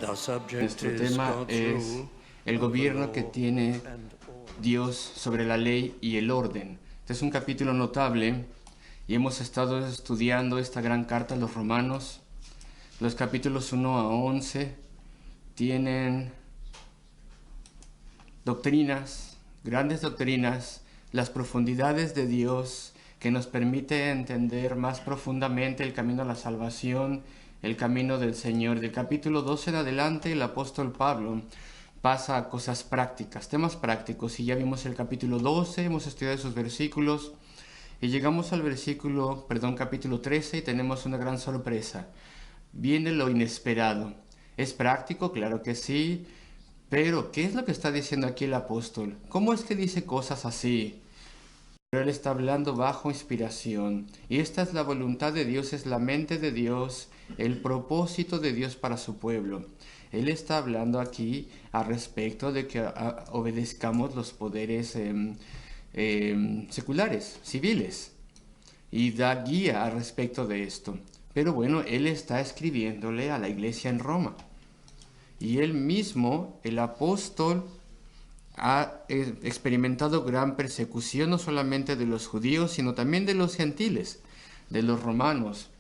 Nuestro tema es el gobierno que tiene Dios sobre la ley y el orden. Este es un capítulo notable y hemos estado estudiando esta gran carta a los romanos. Los capítulos 1 a 11 tienen doctrinas, grandes doctrinas, las profundidades de Dios que nos permite entender más profundamente el camino a la salvación, el camino del Señor. Del capítulo 12 en adelante, el apóstol Pablo pasa a cosas prácticas, temas prácticos. Y ya vimos el capítulo 12, hemos estudiado esos versículos y llegamos al capítulo 13 y tenemos una gran sorpresa. Viene lo inesperado. ¿Es práctico? Claro que sí. Pero, ¿qué es lo que está diciendo aquí el apóstol? ¿Cómo es que dice cosas así? Pero él está hablando bajo inspiración. Y esta es la voluntad de Dios, es la mente de Dios, el propósito de Dios para su pueblo. Él está hablando aquí al respecto de que obedezcamos los poderes seculares, civiles. Y da guía al respecto de esto. Pero bueno, él está escribiéndole a la iglesia en Roma. Y él mismo, el apóstol, ha experimentado gran persecución, no solamente de los judíos, sino también de los gentiles, de los romanos.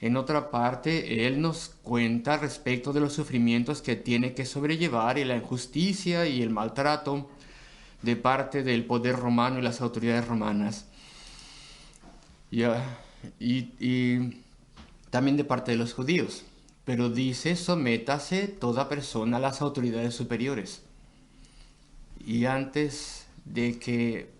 En otra parte, él nos cuenta respecto de los sufrimientos que tiene que sobrellevar y la injusticia y el maltrato de parte del poder romano y las autoridades romanas. Y también de parte de los judíos. Pero dice, sométase toda persona a las autoridades superiores. Y antes de que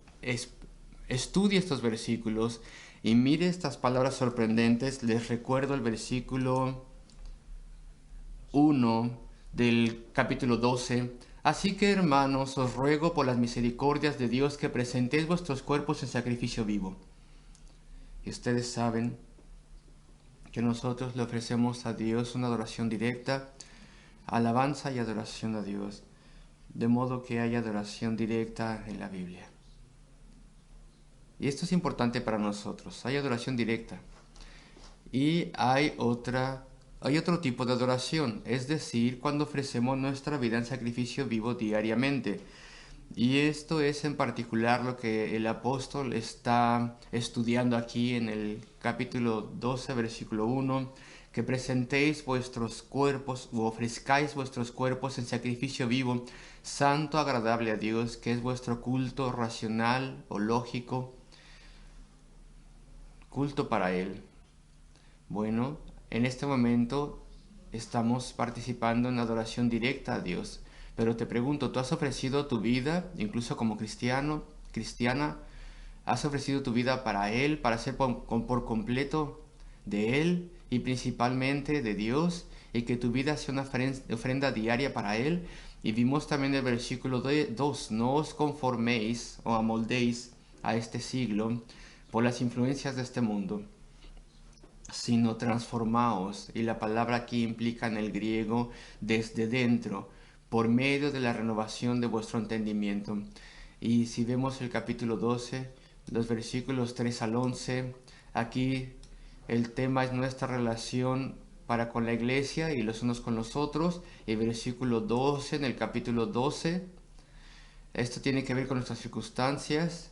estudie estos versículos y mire estas palabras sorprendentes, les recuerdo el versículo 1 del capítulo 12. Así que, hermanos, os ruego por las misericordias de Dios que presentéis vuestros cuerpos en sacrificio vivo. Y ustedes saben que nosotros le ofrecemos a Dios una adoración directa, alabanza y adoración a Dios. De modo que haya adoración directa en la Biblia. Y esto es importante para nosotros. Hay adoración directa. Y hay otro tipo de adoración. Es decir, cuando ofrecemos nuestra vida en sacrificio vivo diariamente. Y esto es en particular lo que el apóstol está estudiando aquí en el capítulo 12, versículo 1. Que presentéis vuestros cuerpos o ofrezcáis vuestros cuerpos en sacrificio vivo, santo, agradable a Dios, que es vuestro culto racional o lógico, culto para Él. Bueno, en este momento estamos participando en adoración directa a Dios, pero te pregunto, ¿tú has ofrecido tu vida, incluso como cristiano, cristiana? ¿Has ofrecido tu vida para Él, para ser por completo de Él y principalmente de Dios, y que tu vida sea una ofrenda diaria para Él? Y vimos también el versículo 2, no os conforméis o amoldéis a este siglo por las influencias de este mundo, sino transformaos, y la palabra aquí implica en el griego desde dentro, por medio de la renovación de vuestro entendimiento. Y si vemos el capítulo 12, los versículos 3 al 11, aquí el tema es nuestra relación para con la iglesia y los unos con los otros. Y versículo 12 en el capítulo 12, esto tiene que ver con nuestras circunstancias,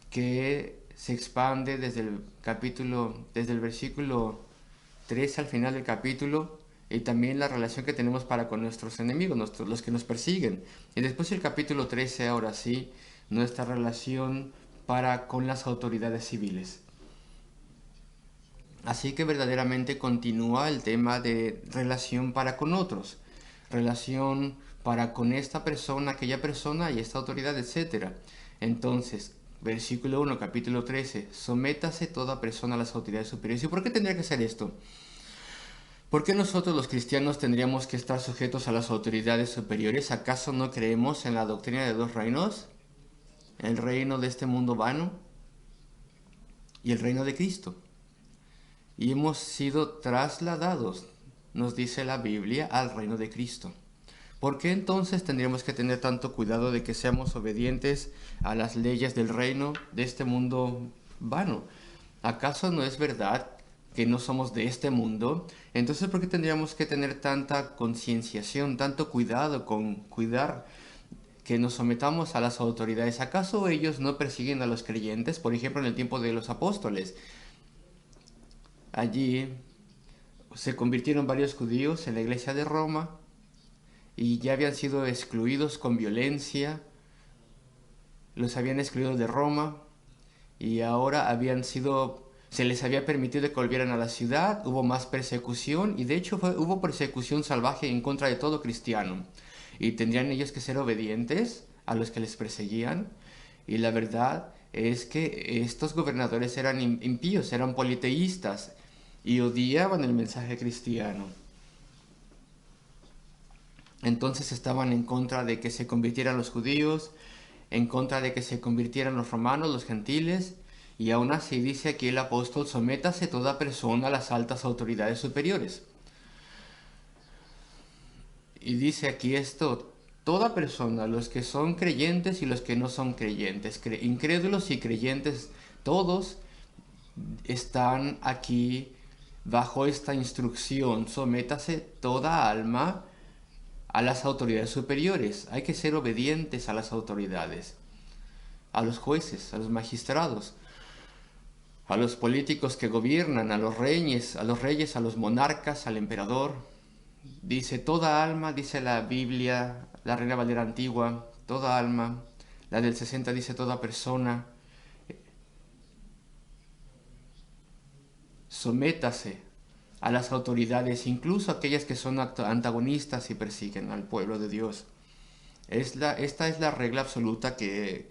que se expande desde el versículo 3 al final del capítulo, y también la relación que tenemos para con nuestros enemigos, los que nos persiguen. Y después el capítulo 13, ahora sí, nuestra relación para con las autoridades civiles. Así que verdaderamente continúa el tema de relación para con otros, relación para con esta persona, aquella persona y esta autoridad, etc. Entonces, versículo 1, capítulo 13, sométase toda persona a las autoridades superiores. ¿Y por qué tendría que ser esto? ¿Por qué nosotros los cristianos tendríamos que estar sujetos a las autoridades superiores? ¿Acaso no creemos en la doctrina de dos reinos? El reino de este mundo vano y el reino de Cristo. Y hemos sido trasladados, nos dice la Biblia, al reino de Cristo. ¿Por qué entonces tendríamos que tener tanto cuidado de que seamos obedientes a las leyes del reino de este mundo vano? ¿Acaso no es verdad que no somos de este mundo, entonces ¿por qué tendríamos que tener tanta concienciación, tanto cuidado con cuidar que nos sometamos a las autoridades? ¿Acaso ellos no persiguen a los creyentes? Por ejemplo, en el tiempo de los apóstoles, allí se convirtieron varios judíos en la iglesia de Roma y ya habían sido excluidos con violencia, los habían excluido de Roma y ahora se les había permitido que volvieran a la ciudad, hubo más persecución y de hecho hubo persecución salvaje en contra de todo cristiano y tendrían ellos que ser obedientes a los que les perseguían y la verdad es que estos gobernadores eran impíos, eran politeístas y odiaban el mensaje cristiano. Entonces estaban en contra de que se convirtieran los judíos, en contra de que se convirtieran los romanos, los gentiles, y aún así dice aquí el apóstol: sométase toda persona a las altas autoridades superiores. Y dice aquí esto: toda persona, los que son creyentes y los que no son creyentes, incrédulos y creyentes, todos están aquí bajo esta instrucción: sométase toda alma a las autoridades superiores. Hay que ser obedientes a las autoridades, a los jueces, a los magistrados, a los políticos que gobiernan, a los reyes, a los monarcas, al emperador. Dice toda alma, dice la Biblia, la Reina Valera Antigua, toda alma. La del 60 dice toda persona. Sométase a las autoridades, incluso aquellas que son antagonistas y persiguen al pueblo de Dios. Esta es la regla absoluta que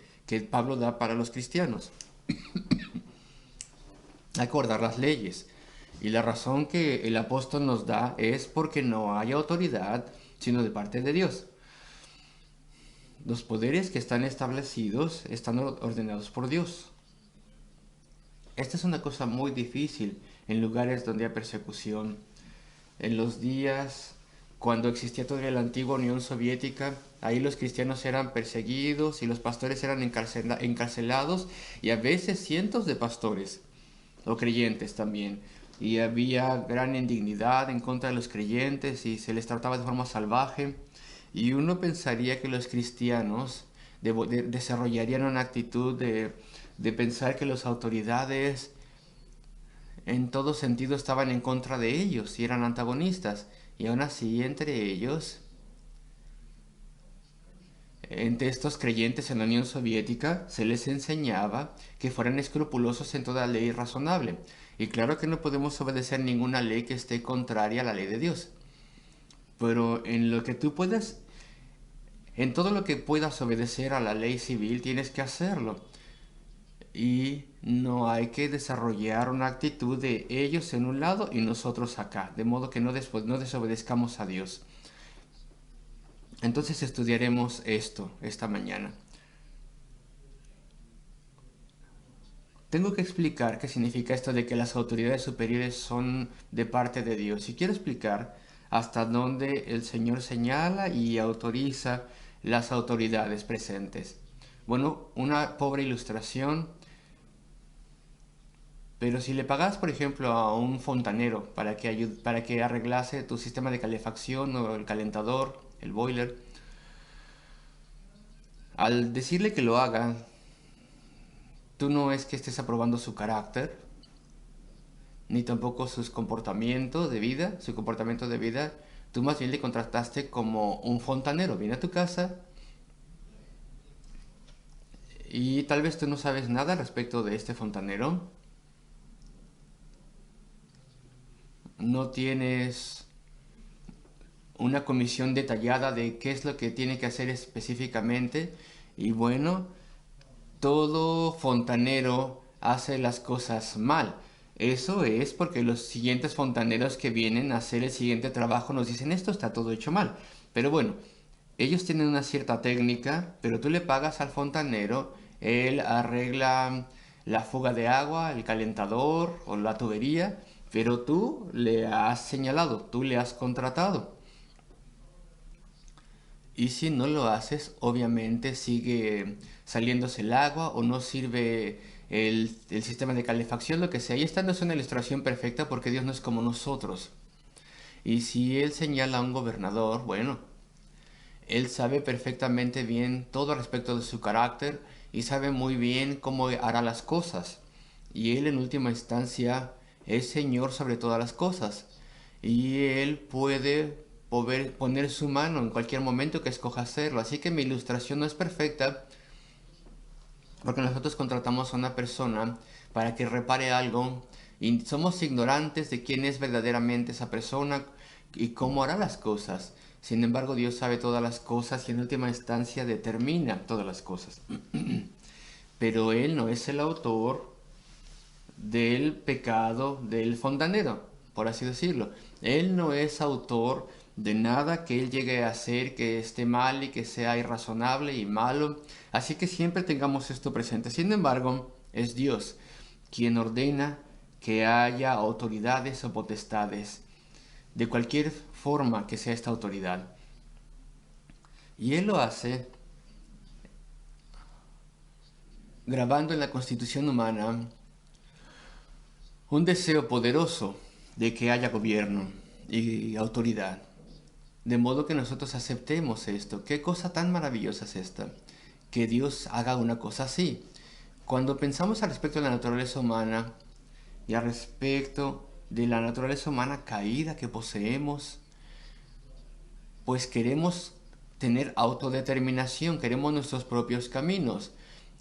Pablo da para los cristianos. Hay que guardar las leyes. Y la razón que el apóstol nos da es porque no hay autoridad sino de parte de Dios. Los poderes que están establecidos están ordenados por Dios. Esta es una cosa muy difícil en lugares donde hay persecución. En los días cuando existía todavía la antigua Unión Soviética, ahí los cristianos eran perseguidos y los pastores eran encarcelados, y a veces cientos de pastores o creyentes también. Y había gran indignidad en contra de los creyentes y se les trataba de forma salvaje. Y uno pensaría que los cristianos desarrollarían una actitud de pensar que las autoridades en todo sentido estaban en contra de ellos y eran antagonistas. Y aún así, entre estos creyentes en la Unión Soviética, se les enseñaba que fueran escrupulosos en toda ley razonable. Y claro que no podemos obedecer ninguna ley que esté contraria a la ley de Dios. Pero en todo lo que puedas obedecer a la ley civil, tienes que hacerlo. Y no hay que desarrollar una actitud de ellos en un lado y nosotros acá, de modo que no desobedezcamos a Dios. Entonces estudiaremos esto esta mañana. Tengo que explicar qué significa esto de que las autoridades superiores son de parte de Dios. Y quiero explicar hasta dónde el Señor señala y autoriza las autoridades presentes. Bueno, una pobre ilustración. Pero si le pagas, por ejemplo, a un fontanero para que arreglase tu sistema de calefacción o el calentador, el boiler, al decirle que lo haga, tú no es que estés aprobando su carácter, ni tampoco su comportamiento de vida. Tú más bien le contrataste como un fontanero. Viene a tu casa y tal vez tú no sabes nada respecto de este fontanero. No tienes una comisión detallada de qué es lo que tiene que hacer específicamente. Y bueno, todo fontanero hace las cosas mal. Eso es porque los siguientes fontaneros que vienen a hacer el siguiente trabajo nos dicen: esto está todo hecho mal. Pero bueno, ellos tienen una cierta técnica, pero tú le pagas al fontanero, él arregla la fuga de agua, el calentador o la tubería, pero tú le has señalado, tú le has contratado. Y si no lo haces, obviamente sigue saliéndose el agua o no sirve el sistema de calefacción, lo que sea. Y esta no es una ilustración perfecta porque Dios no es como nosotros. Y si Él señala a un gobernador, bueno, Él sabe perfectamente bien todo respecto de su carácter y sabe muy bien cómo hará las cosas. Y Él en última instancia es Señor sobre todas las cosas. Y Él puede poner su mano en cualquier momento que escoja hacerlo. Así que mi ilustración no es perfecta porque nosotros contratamos a una persona para que repare algo y somos ignorantes de quién es verdaderamente esa persona y cómo hará las cosas. Sin embargo, Dios sabe todas las cosas y en última instancia determina todas las cosas. Pero Él no es el autor del pecado del fontanero, por así decirlo. Él no es autor de nada que Él llegue a hacer que esté mal y que sea irrazonable y malo. Así que siempre tengamos esto presente. Sin embargo, es Dios quien ordena que haya autoridades o potestades, de cualquier forma que sea esta autoridad. Y Él lo hace grabando en la constitución humana un deseo poderoso de que haya gobierno y autoridad. De modo que nosotros aceptemos esto. ¿Qué cosa tan maravillosa es esta? Que Dios haga una cosa así. Cuando pensamos al respecto de la naturaleza humana y al respecto de la naturaleza humana caída que poseemos, pues queremos tener autodeterminación, queremos nuestros propios caminos.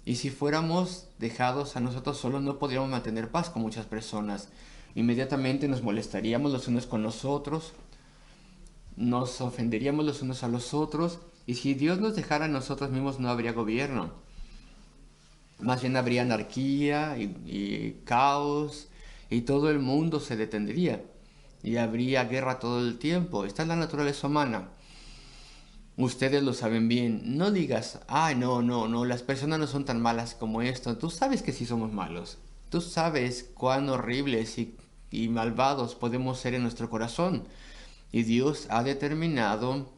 Y si fuéramos dejados a nosotros solos no podríamos mantener paz con muchas personas. Inmediatamente nos molestaríamos los unos con los otros, nos ofenderíamos los unos a los otros, y si Dios nos dejara a nosotros mismos no habría gobierno. Más bien habría anarquía y caos, y todo el mundo se detendría, y habría guerra todo el tiempo. Esta es la naturaleza humana. Ustedes lo saben bien. No digas, ay, no, las personas no son tan malas como esto. Tú sabes que sí somos malos. Tú sabes cuán horribles y malvados podemos ser en nuestro corazón. Y Dios ha determinado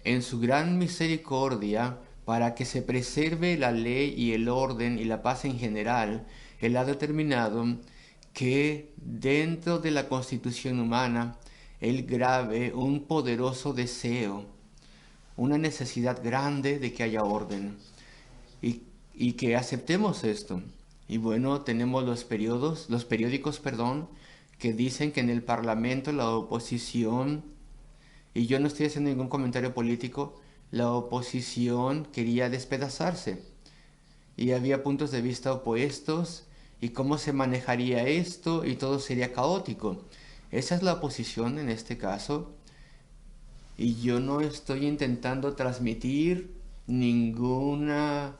en su gran misericordia para que se preserve la ley y el orden y la paz en general. Él ha determinado que dentro de la constitución humana Él grabe un poderoso deseo, una necesidad grande de que haya orden y que aceptemos esto. Y bueno, tenemos los periódicos, que dicen que en el Parlamento la oposición, y yo no estoy haciendo ningún comentario político, la oposición quería despedazarse y había puntos de vista opuestos y cómo se manejaría esto y todo sería caótico. Esa es la oposición en este caso. Y yo no estoy intentando transmitir ninguna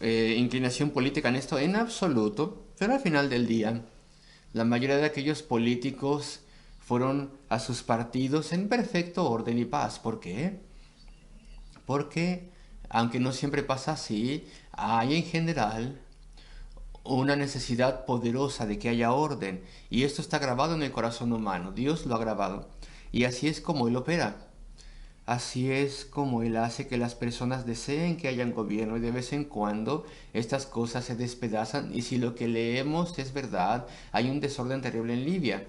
inclinación política en esto en absoluto, pero al final del día, la mayoría de aquellos políticos fueron a sus partidos en perfecto orden y paz. ¿Por qué? Porque, aunque no siempre pasa así, hay en general una necesidad poderosa de que haya orden. Y esto está grabado en el corazón humano. Dios lo ha grabado. Y así es como Él opera. Así es como Él hace que las personas deseen que haya un gobierno y de vez en cuando estas cosas se despedazan y si lo que leemos es verdad, hay un desorden terrible en Libia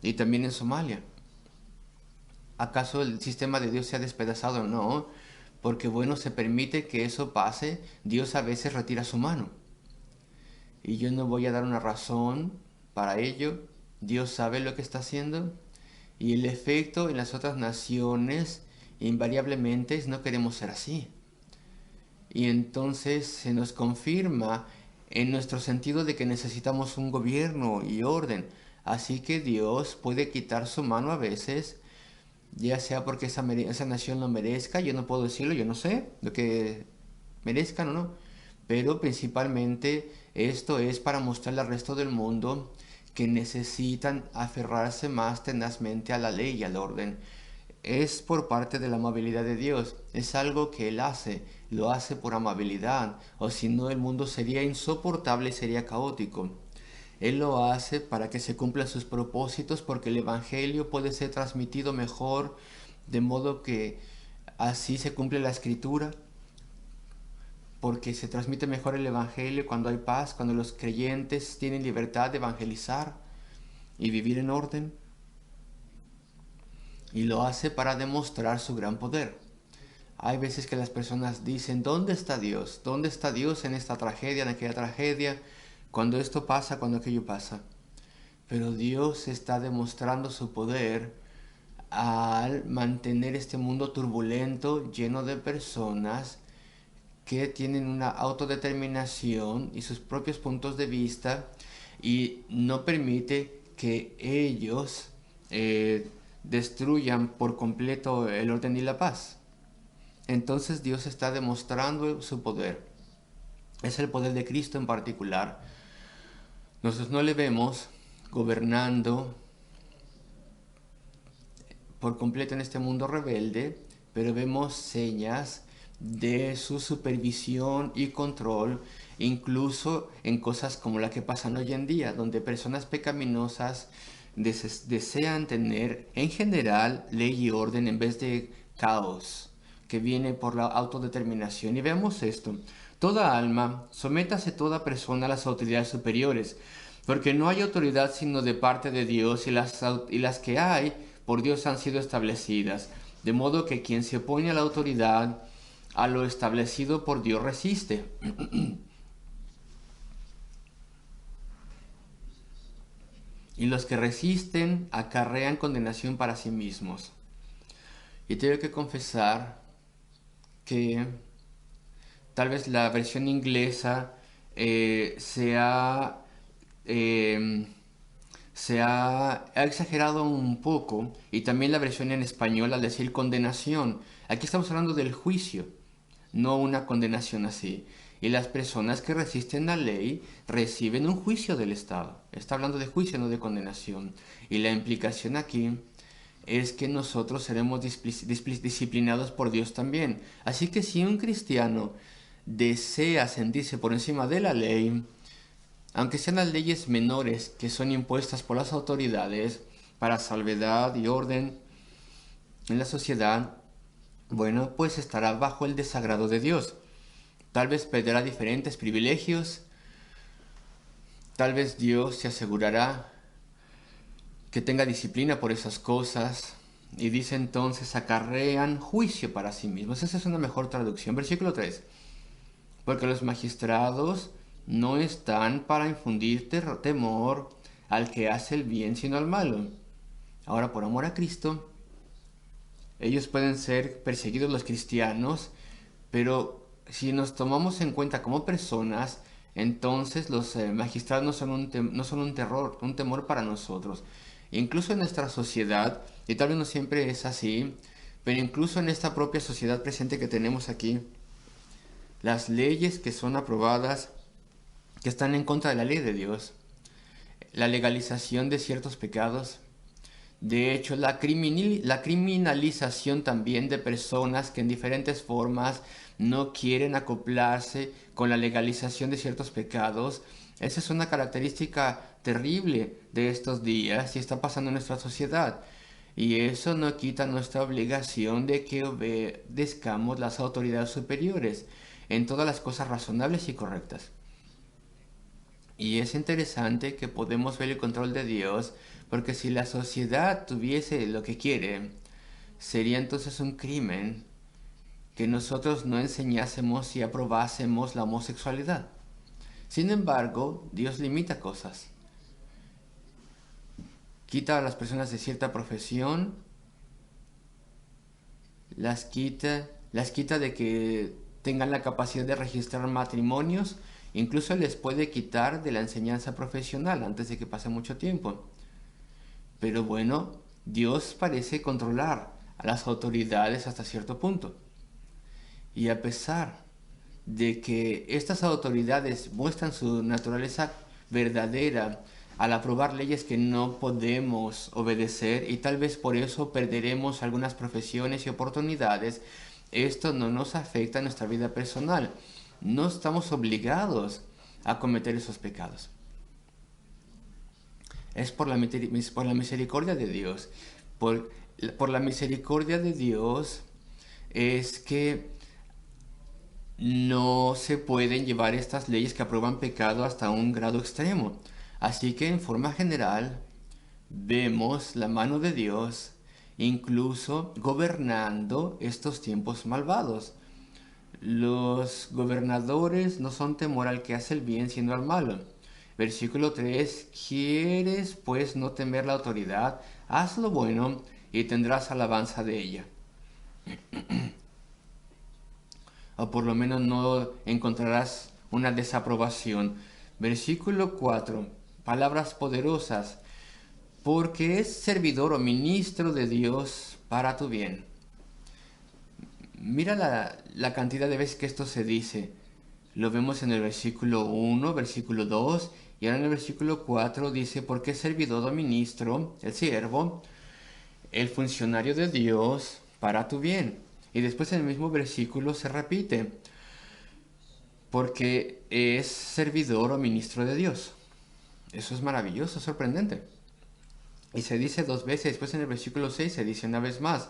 y también en Somalia. ¿Acaso el sistema de Dios se ha despedazado? No, porque bueno, se permite que eso pase, Dios a veces retira su mano. Y yo no voy a dar una razón para ello, Dios sabe lo que está haciendo y el efecto en las otras naciones invariablemente es no queremos ser así. Y entonces se nos confirma en nuestro sentido de que necesitamos un gobierno y orden. Así que Dios puede quitar su mano a veces, ya sea porque esa nación lo merezca, yo no puedo decirlo, yo no sé lo que merezcan o no. Pero principalmente esto es para mostrarle al resto del mundo que necesitan aferrarse más tenazmente a la ley y al orden. Es por parte de la amabilidad de Dios, es algo que Él hace, lo hace por amabilidad, o si no el mundo sería insoportable y sería caótico. Él lo hace para que se cumplan sus propósitos porque el Evangelio puede ser transmitido mejor, de modo que así se cumple la Escritura, porque se transmite mejor el Evangelio cuando hay paz, cuando los creyentes tienen libertad de evangelizar y vivir en orden. Y lo hace para demostrar su gran poder. Hay veces que las personas dicen, ¿dónde está Dios? ¿Dónde está Dios en esta tragedia, en aquella tragedia? Cuando esto pasa, cuando aquello pasa. Pero Dios está demostrando su poder al mantener este mundo turbulento, lleno de personas que tienen una autodeterminación y sus propios puntos de vista, y no permite que ellos destruyan por completo el orden y la paz. Entonces Dios está demostrando su poder. Es el poder de Cristo en particular. Nosotros no le vemos gobernando por completo en este mundo rebelde, pero vemos señas de su supervisión y control, incluso en cosas como la que pasan hoy en día, donde personas pecaminosas desean tener en general ley y orden en vez de caos que viene por la autodeterminación. Y vemos esto: toda alma, sométase toda persona a las autoridades superiores, porque no hay autoridad sino de parte de Dios, y las que hay por Dios han sido establecidas, de modo que quien se opone a la autoridad, a lo establecido por Dios, resiste. Y los que resisten acarrean condenación para sí mismos. Y tengo que confesar que tal vez la versión inglesa se ha exagerado un poco, y también la versión en español al decir condenación. Aquí estamos hablando del juicio, no una condenación así. Y las personas que resisten la ley reciben un juicio del Estado. Está hablando de juicio, no de condenación. Y la implicación aquí es que nosotros seremos disciplinados por Dios también. Así que si un cristiano desea sentirse por encima de la ley, aunque sean las leyes menores que son impuestas por las autoridades para salvedad y orden en la sociedad, bueno, pues estará bajo el desagrado de Dios. Tal vez perderá diferentes privilegios, tal vez Dios se asegurará que tenga disciplina por esas cosas, y dice entonces, acarrean juicio para sí mismos. Esa es una mejor traducción. Versículo 3. Porque los magistrados no están para infundir temor al que hace el bien, sino al malo. Ahora, por amor a Cristo, ellos pueden ser perseguidos, los cristianos, pero si nos tomamos en cuenta como personas, entonces los magistrados no son un terror, un temor para nosotros. Incluso en nuestra sociedad, y tal vez no siempre es así, pero incluso en esta propia sociedad presente que tenemos aquí, las leyes que son aprobadas, que están en contra de la ley de Dios, la legalización de ciertos pecados, de hecho la criminalización también de personas que en diferentes formas no quieren acoplarse con la legalización de ciertos pecados. Esa es una característica terrible de estos días y está pasando en nuestra sociedad. Y eso no quita nuestra obligación de que obedezcamos las autoridades superiores en todas las cosas razonables y correctas. Y es interesante que podemos ver el control de Dios, porque si la sociedad tuviese lo que quiere, sería entonces un crimen que nosotros no enseñásemos y aprobásemos la homosexualidad. Sin embargo, Dios limita cosas. Quita a las personas de cierta profesión, las quita de que tengan la capacidad de registrar matrimonios, incluso les puede quitar de la enseñanza profesional antes de que pase mucho tiempo. Pero bueno, Dios parece controlar a las autoridades hasta cierto punto. Y a pesar de que estas autoridades muestran su naturaleza verdadera al aprobar leyes que no podemos obedecer, y tal vez por eso perderemos algunas profesiones y oportunidades, esto no nos afecta en nuestra vida personal. No estamos obligados a cometer esos pecados. Es por la misericordia de Dios. Por la misericordia de Dios es que no se pueden llevar estas leyes que aprueban pecado hasta un grado extremo. Así que en forma general vemos la mano de Dios incluso gobernando estos tiempos malvados. Los gobernadores no son temor al que hace el bien, sino al malo. Versículo 3: ¿Quieres pues no temer la autoridad? Haz lo bueno y tendrás alabanza de ella. O por lo menos no encontrarás una desaprobación. Versículo 4: palabras poderosas. Porque es servidor o ministro de Dios para tu bien. Mira la cantidad de veces que esto se dice. Lo vemos en el versículo 1, versículo 2, y ahora en el versículo 4 dice: porque es servidor o ministro, el siervo, el funcionario de Dios para tu bien. Y después en el mismo versículo se repite: porque es servidor o ministro de Dios. Eso es maravilloso, sorprendente. Y se dice dos veces, después en el versículo 6 se dice una vez más: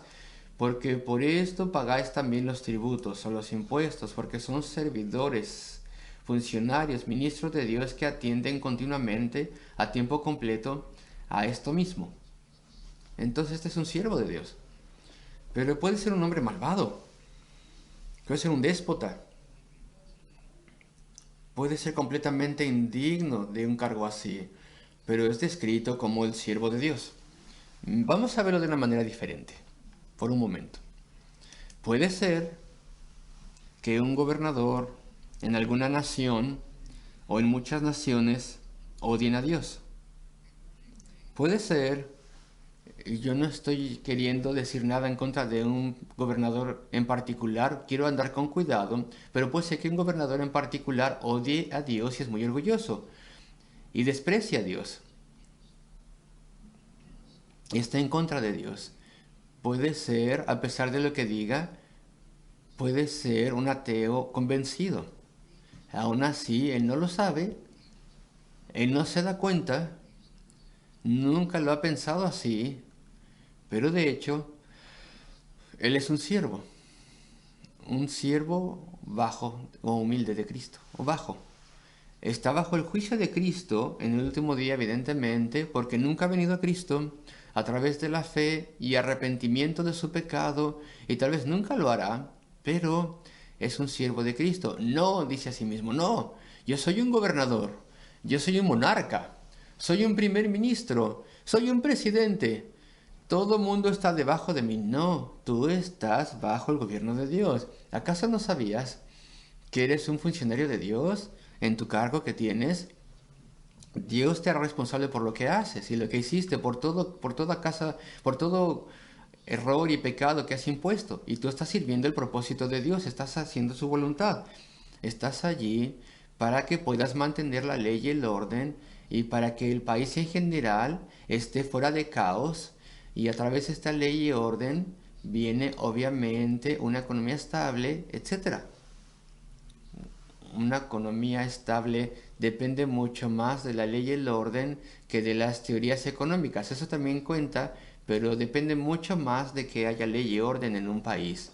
porque por esto pagáis también los tributos o los impuestos, porque son servidores, funcionarios, ministros de Dios que atienden continuamente, a tiempo completo, a esto mismo. Entonces este es un siervo de Dios. Pero puede ser un hombre malvado, puede ser un déspota, puede ser completamente indigno de un cargo así, pero es descrito como el siervo de Dios. Vamos a verlo de una manera diferente, por un momento. Puede ser que un gobernador en alguna nación o en muchas naciones odien a Dios. Puede ser, y yo no estoy queriendo decir nada en contra de un gobernador en particular, quiero andar con cuidado, pero puede ser que un gobernador en particular odie a Dios y es muy orgulloso y desprecia a Dios y está en contra de Dios. Puede ser, a pesar de lo que diga, puede ser un ateo convencido. Aún así, él no lo sabe, él no se da cuenta, nunca lo ha pensado así, pero de hecho, él es un siervo bajo o humilde de Cristo, o bajo. Está bajo el juicio de Cristo en el último día, evidentemente, porque nunca ha venido a Cristo a través de la fe y arrepentimiento de su pecado, y tal vez nunca lo hará, pero es un siervo de Cristo. No, dice a sí mismo, no, yo soy un gobernador, yo soy un monarca, soy un primer ministro, soy un presidente. Todo mundo está debajo de mí. No, tú estás bajo el gobierno de Dios. ¿Acaso no sabías que eres un funcionario de Dios en tu cargo que tienes? Dios te hará responsable por lo que haces y lo que hiciste, por toda casa, por todo error y pecado que has impuesto. Y tú estás sirviendo el propósito de Dios, estás haciendo su voluntad. Estás allí para que puedas mantener la ley y el orden y para que el país en general esté fuera de caos. Y a través de esta ley y orden viene obviamente una economía estable, etcétera. Una economía estable depende mucho más de la ley y el orden que de las teorías económicas. Eso también cuenta, pero depende mucho más de que haya ley y orden en un país.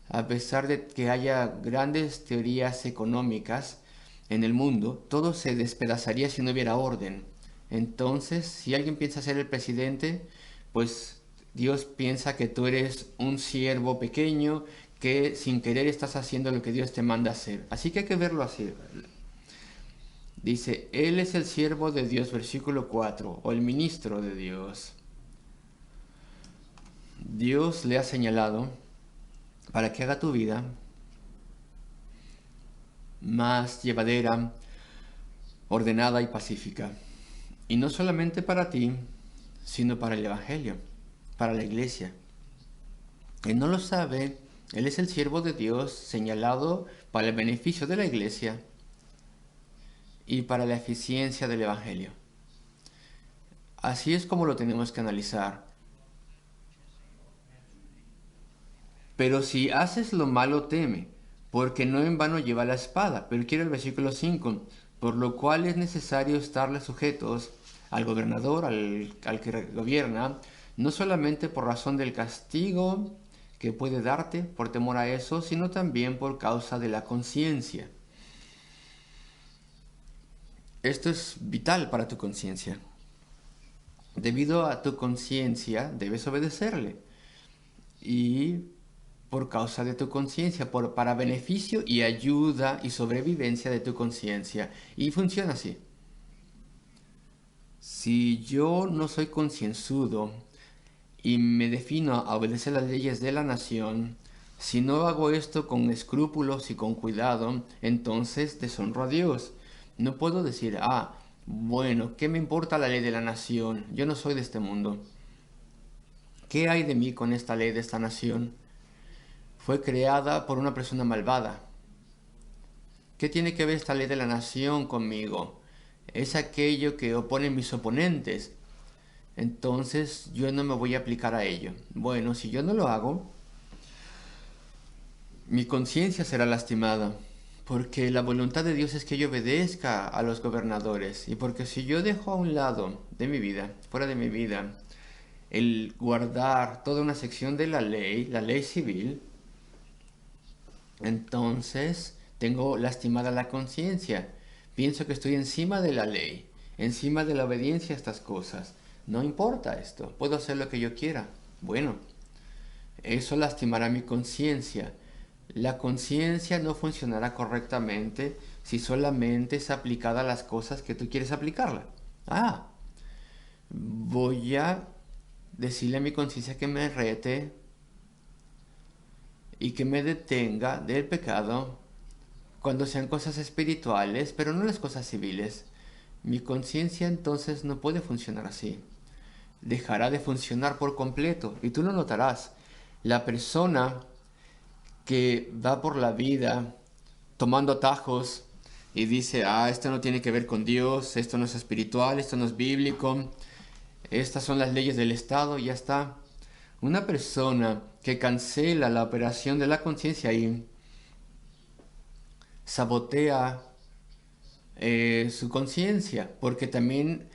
A pesar de que haya grandes teorías económicas en el mundo, todo se despedazaría si no hubiera orden. Entonces, si alguien piensa ser el presidente, pues Dios piensa que tú eres un siervo pequeño que sin querer estás haciendo lo que Dios te manda hacer. Así que hay que verlo así. Dice, Él es el siervo de Dios, versículo 4, o el ministro de Dios. Dios le ha señalado para que haga tu vida más llevadera, ordenada y pacífica. Y no solamente para ti, sino para el Evangelio, para la iglesia. Él no lo sabe, Él es el siervo de Dios señalado para el beneficio de la iglesia y para la eficiencia del Evangelio. Así es como lo tenemos que analizar. Pero si haces lo malo, teme, porque no en vano lleva la espada. Pero quiero el versículo 5, por lo cual es necesario estarle sujetos al gobernador, al que gobierna, no solamente por razón del castigo que puede darte por temor a eso, sino también por causa de la conciencia. Esto es vital para tu conciencia. Debido a tu conciencia, debes obedecerle. Y por causa de tu conciencia, para beneficio y ayuda y sobrevivencia de tu conciencia. Y funciona así. Si yo no soy concienzudo y me defino a obedecer las leyes de la nación, si no hago esto con escrúpulos y con cuidado, entonces deshonro a Dios. No puedo decir, bueno, ¿qué me importa la ley de la nación? Yo no soy de este mundo. ¿Qué hay de mí con esta ley de esta nación? Fue creada por una persona malvada. ¿Qué tiene que ver esta ley de la nación conmigo? Es aquello que oponen mis oponentes. Entonces yo no me voy a aplicar a ello. Bueno, si yo no lo hago, mi conciencia será lastimada. Porque la voluntad de Dios es que yo obedezca a los gobernadores. Y porque si yo dejo a un lado de mi vida, fuera de mi vida, el guardar toda una sección de la ley civil, entonces tengo lastimada la conciencia. Pienso que estoy encima de la ley, encima de la obediencia a estas cosas. No importa esto, puedo hacer lo que yo quiera. Bueno, eso lastimará mi conciencia. La conciencia no funcionará correctamente si solamente es aplicada a las cosas que tú quieres aplicarla. Voy a decirle a mi conciencia que me rete y que me detenga del pecado cuando sean cosas espirituales, pero no las cosas civiles. Mi conciencia entonces no puede funcionar así. Dejará de funcionar por completo y tú lo notarás. La persona que va por la vida tomando atajos y dice, esto no tiene que ver con Dios, esto no es espiritual, esto no es bíblico, estas son las leyes del Estado, y ya está. Una persona que cancela la operación de la conciencia y sabotea su conciencia, porque también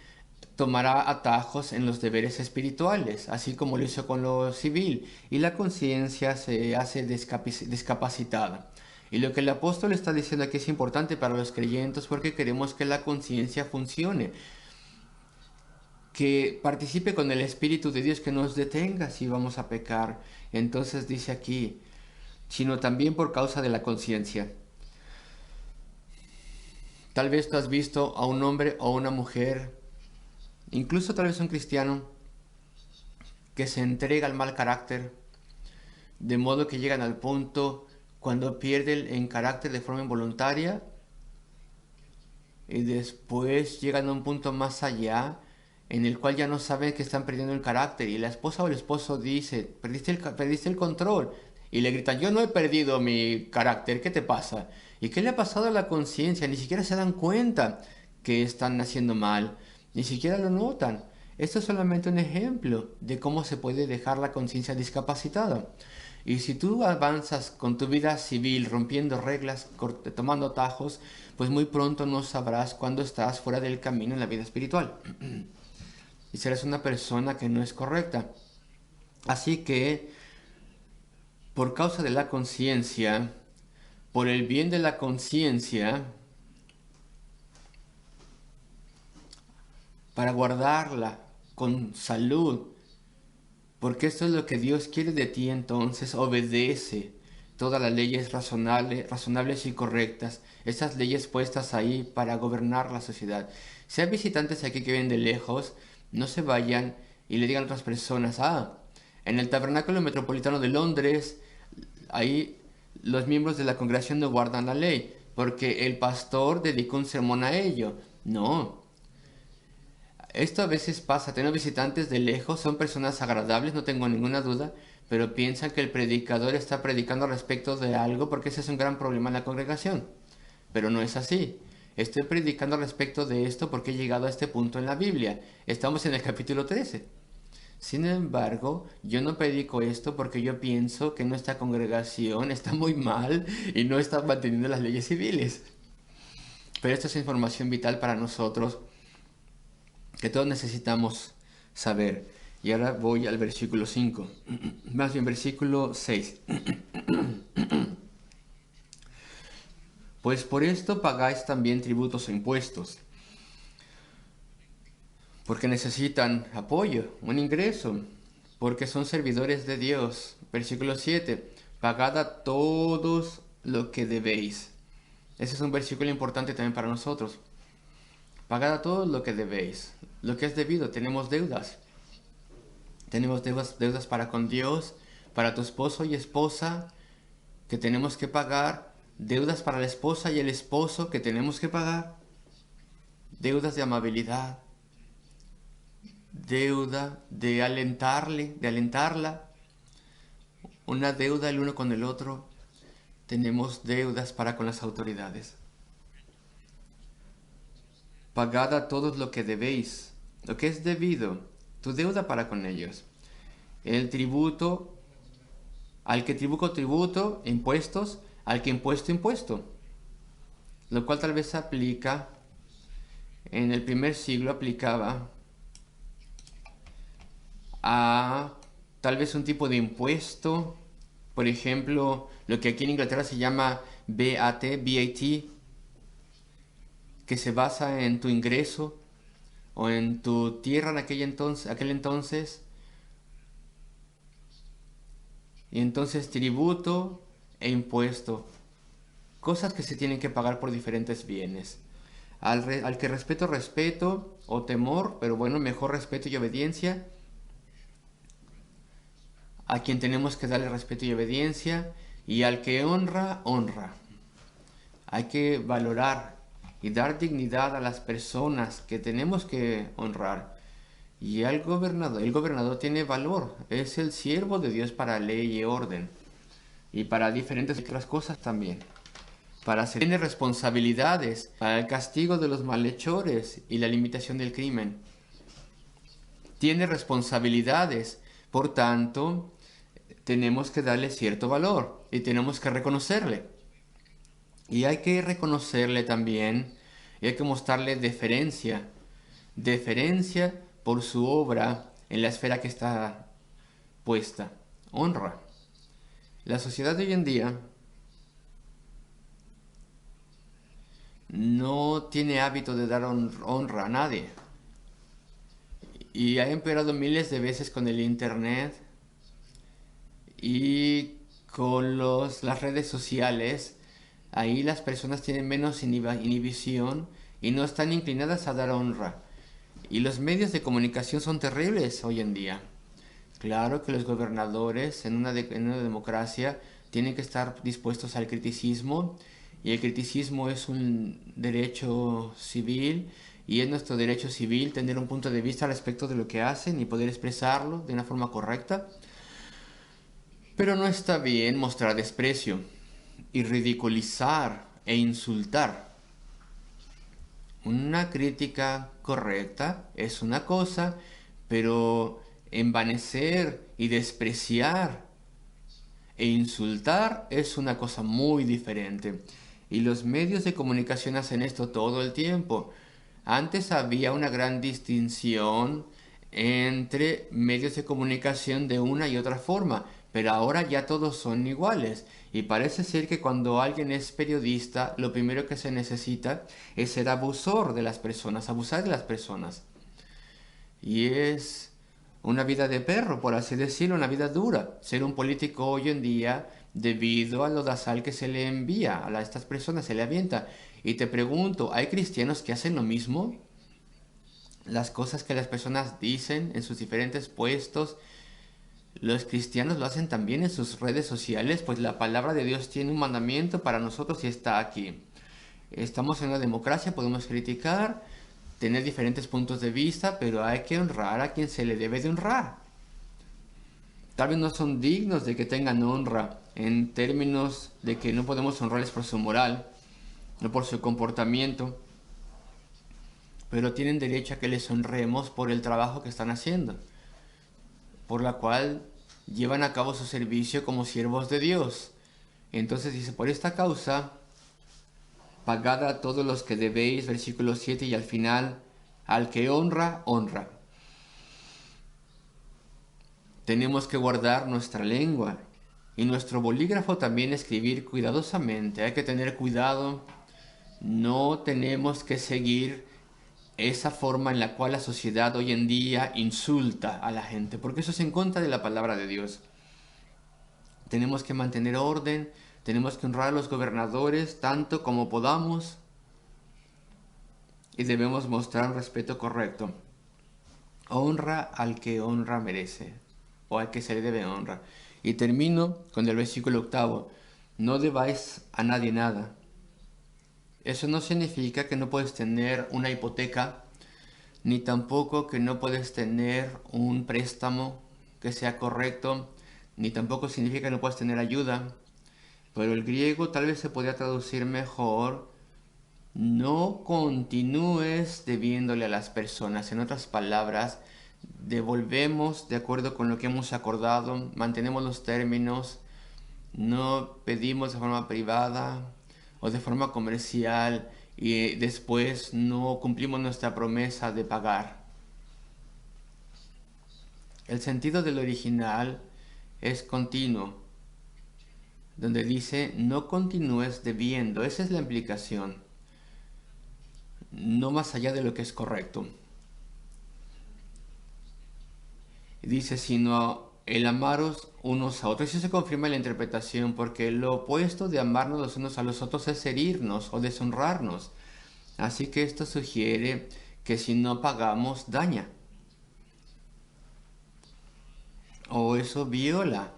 tomará atajos en los deberes espirituales, así como lo hizo con lo civil, y la conciencia se hace discapacitada. Y lo que el apóstol está diciendo aquí es importante para los creyentes porque queremos que la conciencia funcione, que participe con el Espíritu de Dios, que nos detenga si vamos a pecar. Entonces dice aquí, sino también por causa de la conciencia. Tal vez tú has visto a un hombre o una mujer, incluso tal vez un cristiano, que se entrega al mal carácter, de modo que llegan al punto cuando pierden el carácter de forma involuntaria y después llegan a un punto más allá en el cual ya no saben que están perdiendo el carácter y la esposa o el esposo dice, perdiste el control, y le gritan, yo no he perdido mi carácter, ¿qué te pasa? ¿Y qué le ha pasado a la conciencia? Ni siquiera se dan cuenta que están haciendo mal, ni siquiera lo notan. Esto es solamente un ejemplo de cómo se puede dejar la conciencia discapacitada. Y si tú avanzas con tu vida civil, rompiendo reglas, tomando atajos, pues muy pronto no sabrás cuándo estás fuera del camino en la vida espiritual. Y serás una persona que no es correcta. Así que, por causa de la conciencia, por el bien de la conciencia, para guardarla con salud, porque esto es lo que Dios quiere de ti, entonces obedece todas las leyes razonables y correctas, esas leyes puestas ahí para gobernar la sociedad. Si hay visitantes aquí que vienen de lejos, no se vayan y le digan a otras personas, en el Tabernáculo Metropolitano de Londres, ahí los miembros de la congregación no guardan la ley, porque el pastor dedicó un sermón a ello. No. Esto a veces pasa, tengo visitantes de lejos, son personas agradables, no tengo ninguna duda, pero piensan que el predicador está predicando respecto de algo porque ese es un gran problema en la congregación. Pero no es así. Estoy predicando respecto de esto porque he llegado a este punto en la Biblia. Estamos en el capítulo 13. Sin embargo, yo no predico esto porque yo pienso que nuestra congregación está muy mal y no está manteniendo las leyes civiles. Pero esto es información vital para nosotros que todos necesitamos saber. Y ahora voy al versículo 5, más bien versículo 6. Pues por esto pagáis también tributos e impuestos, porque necesitan apoyo, un ingreso, porque son servidores de Dios. Versículo 7, pagad a todos lo que debéis. Ese es un versículo importante también para nosotros. Pagad a todos lo que debéis, lo que es debido. Tenemos deudas. Tenemos deudas para con Dios, para tu esposo y esposa, que tenemos que pagar. Deudas para la esposa y el esposo, que tenemos que pagar. Deudas de amabilidad. Deuda de alentarla. Una deuda el uno con el otro. Tenemos deudas para con las autoridades. Pagad a todos lo que debéis, lo que es debido, tu deuda para con ellos. El tributo, al que tributo, impuestos, al que impuesto. Lo cual tal vez aplica, en el primer siglo aplicaba a tal vez un tipo de impuesto, por ejemplo, lo que aquí en Inglaterra se llama VAT, que se basa en tu ingreso o en tu tierra en aquel entonces, y entonces tributo e impuesto, cosas que se tienen que pagar por diferentes bienes. Al que respeto o temor, pero bueno, mejor respeto y obediencia. A quien tenemos que darle respeto y obediencia, y al que honra, honra. Hay que valorar y dar dignidad a las personas que tenemos que honrar. Y el gobernador tiene valor, es el siervo de Dios para ley y orden, y para diferentes otras cosas también. Tiene responsabilidades para el castigo de los malhechores y la limitación del crimen. Tiene responsabilidades, por tanto, tenemos que darle cierto valor y tenemos que reconocerle. Y hay que reconocerle también, y hay que mostrarle deferencia por su obra en la esfera que está puesta. Honra. La sociedad de hoy en día no tiene hábito de dar honra a nadie. Y ha empeorado miles de veces con el internet y con las redes sociales. Ahí las personas tienen menos inhibición y no están inclinadas a dar honra. Y los medios de comunicación son terribles hoy en día. Claro que los gobernadores en una democracia tienen que estar dispuestos al criticismo, y el criticismo es un derecho civil, y es nuestro derecho civil tener un punto de vista respecto de lo que hacen y poder expresarlo de una forma correcta. Pero no está bien mostrar desprecio y ridiculizar e insultar. Una crítica correcta es una cosa, pero envanecer y despreciar e insultar es una cosa muy diferente. Y los medios de comunicación hacen esto todo el tiempo. Antes había una gran distinción entre medios de comunicación de una y otra forma, pero ahora ya todos son iguales. Y parece ser que cuando alguien es periodista, lo primero que se necesita es ser abusor de las personas, abusar de las personas. Y es una vida de perro, por así decirlo, una vida dura. Ser un político hoy en día, debido a lo lodazal que se le envía a estas personas, se le avienta. Y te pregunto, ¿hay cristianos que hacen lo mismo? Las cosas que las personas dicen en sus diferentes puestos, los cristianos lo hacen también en sus redes sociales, pues la palabra de Dios tiene un mandamiento para nosotros y está aquí. Estamos en una democracia, podemos criticar, tener diferentes puntos de vista, pero hay que honrar a quien se le debe de honrar. Tal vez no son dignos de que tengan honra en términos de que no podemos honrarles por su moral, no por su comportamiento, pero tienen derecho a que les honremos por el trabajo que están haciendo, por la cual llevan a cabo su servicio como siervos de Dios. Entonces dice, por esta causa, pagad a todos los que debéis, versículo 7, y al final, al que honra, honra. Tenemos que guardar nuestra lengua y nuestro bolígrafo también escribir cuidadosamente. Hay que tener cuidado. No tenemos que seguir esa forma en la cual la sociedad hoy en día insulta a la gente, porque eso es en contra de la palabra de Dios. Tenemos que mantener orden, tenemos que honrar a los gobernadores tanto como podamos y debemos mostrar un respeto correcto. Honra al que honra merece, o al que se le debe honra. Y termino con el versículo 8. No debáis a nadie nada. Eso no significa que no puedes tener una hipoteca, ni tampoco que no puedes tener un préstamo que sea correcto, ni tampoco significa que no puedes tener ayuda. Pero el griego tal vez se podría traducir mejor: no continúes debiéndole a las personas. En otras palabras, devolvemos de acuerdo con lo que hemos acordado, mantenemos los términos, no pedimos de forma privada o de forma comercial y después no cumplimos nuestra promesa de pagar. El sentido del original es continuo, donde dice no continúes debiendo. Esa es la implicación, no más allá de lo que es correcto. Dice, sino el amaros unos a otros. Eso se confirma en la interpretación, porque lo opuesto de amarnos los unos a los otros es herirnos o deshonrarnos. Así que esto sugiere que si no pagamos, daña. O eso viola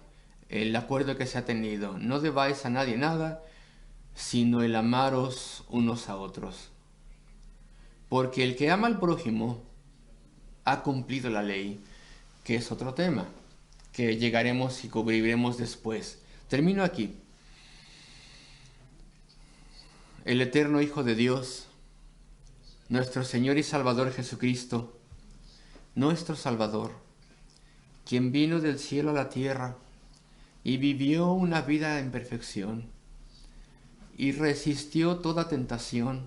el acuerdo que se ha tenido. No debáis a nadie nada, sino el amaros unos a otros. Porque el que ama al prójimo ha cumplido la ley, que es otro tema que llegaremos y cubriremos después. Termino aquí. El eterno Hijo de Dios, nuestro Señor y Salvador Jesucristo, nuestro Salvador, quien vino del cielo a la tierra y vivió una vida en perfección y resistió toda tentación.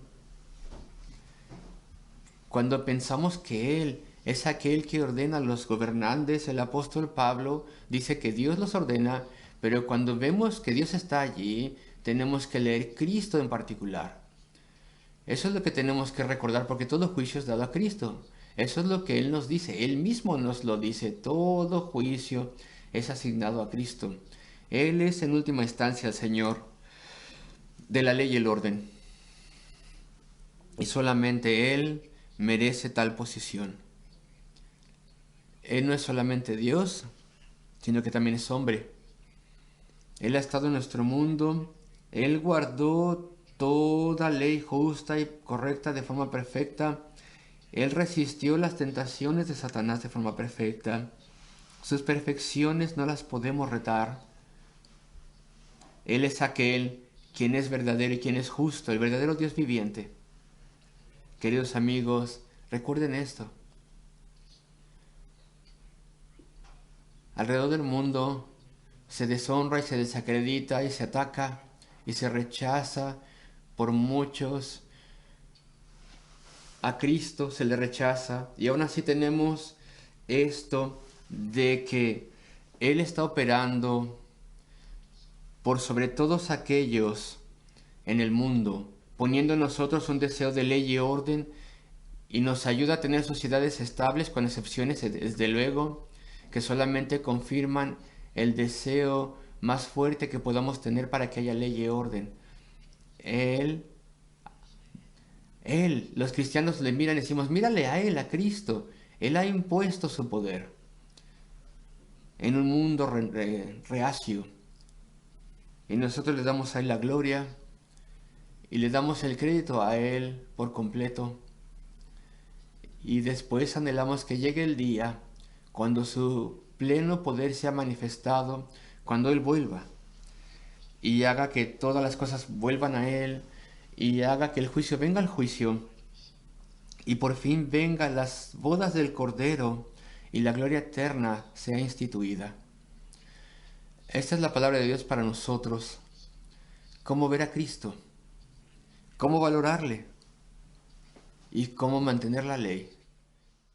Cuando pensamos que Él es aquel que ordena a los gobernantes, el apóstol Pablo dice que Dios los ordena, pero cuando vemos que Dios está allí, tenemos que leer Cristo en particular. Eso es lo que tenemos que recordar, porque todo juicio es dado a Cristo. Eso es lo que Él nos dice, Él mismo nos lo dice, todo juicio es asignado a Cristo. Él es en última instancia el Señor de la ley y el orden. Y solamente Él merece tal posición. Él no es solamente Dios, sino que también es hombre. Él ha estado en nuestro mundo, Él guardó toda ley justa y correcta de forma perfecta. Él resistió las tentaciones de Satanás de forma perfecta. Sus perfecciones no las podemos retar. Él es aquel quien es verdadero y quien es justo, el verdadero Dios viviente. Queridos amigos, recuerden esto. Alrededor del mundo se deshonra y se desacredita y se ataca y se rechaza por muchos. A Cristo se le rechaza y aún así tenemos esto de que Él está operando por sobre todos aquellos en el mundo, poniendo en nosotros un deseo de ley y orden, y nos ayuda a tener sociedades estables, con excepciones, desde luego, que solamente confirman el deseo más fuerte que podamos tener para que haya ley y orden. Los cristianos le miran y decimos, mírale a Él, a Cristo. Él ha impuesto su poder en un mundo reacio. Y nosotros le damos a Él la gloria y le damos el crédito a Él por completo. Y después anhelamos que llegue el día cuando su pleno poder sea manifestado, cuando Él vuelva y haga que todas las cosas vuelvan a Él y haga que el juicio venga al juicio y por fin vengan las bodas del Cordero y la gloria eterna sea instituida. Esta es la palabra de Dios para nosotros. ¿Cómo ver a Cristo? ¿Cómo valorarle? ¿Y cómo mantener la ley?